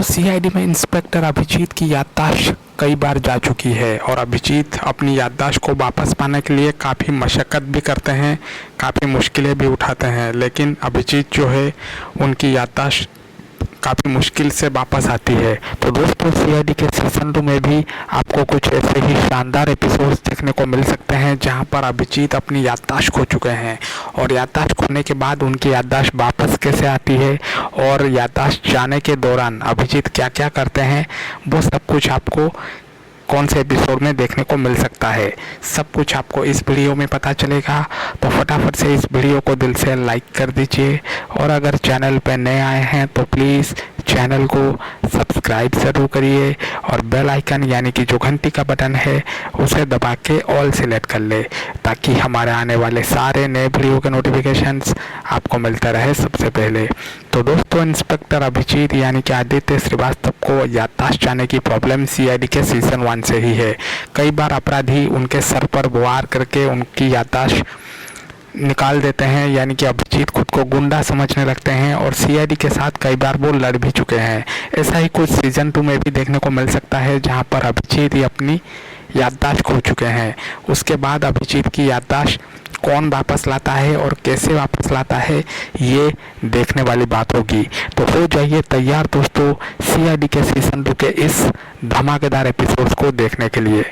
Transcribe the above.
दोस्तों सीआईडी में इंस्पेक्टर अभिजीत की याददाश्त कई बार जा चुकी है और अभिजीत अपनी याददाश्त को वापस पाने के लिए काफ़ी मशक्क़त भी करते हैं, काफ़ी मुश्किलें भी उठाते हैं, लेकिन अभिजीत जो है उनकी याददाश्त काफ़ी मुश्किल से वापस आती है। तो दोस्तों सीआईडी के सीज़न 2 में भी आपको कुछ ऐसे ही शानदार एपिसोड्स देखने को मिल सकते हैं जहां पर अभिजीत अपनी याददाश्त खो चुके हैं और याददाश्त खोने के बाद उनकी याददाश्त वापस कैसे आती है और याददाश्त जाने के दौरान अभिजीत क्या क्या करते हैं, वो सब कुछ आपको कौन से एपिसोड में देखने को मिल सकता है, सब कुछ आपको इस वीडियो में पता चलेगा। तो फटाफट से इस वीडियो को दिल से लाइक कर दीजिए और अगर चैनल पर नए आए हैं तो प्लीज़ चैनल को सब्सक्राइब ज़रूर करिए और बेल आइकन यानी कि जो घंटी का बटन है उसे दबा के ऑल सेलेक्ट कर ले, ताकि हमारे आने वाले सारे नए वीडियो के नोटिफिकेशंस आपको मिलता रहे सबसे पहले। तो दोस्तों इंस्पेक्टर अभिजीत यानी कि आदित्य श्रीवास्तव को याददाश्त जाने की प्रॉब्लम सीआईडी के सीज़न 1 से ही है। कई बार अपराधी उनके सर पर वार करके उनकी याददाश्त निकाल देते हैं, यानी कि अभिजीत खुद को गुंडा समझने लगते हैं और सीआईडी के साथ कई बार वो लड़ भी चुके हैं। ऐसा ही कुछ सीज़न 2 में भी देखने को मिल सकता है जहां पर अभिजीत ही अपनी याददाश्त खो चुके हैं। उसके बाद अभिजीत की याददाश्त कौन वापस लाता है और कैसे वापस लाता है, ये देखने वाली बात होगी। तो हो जाइए तैयार दोस्तों सीआईडी के सीज़न 2 के इस धमाकेदार एपिसोड्स को देखने के लिए।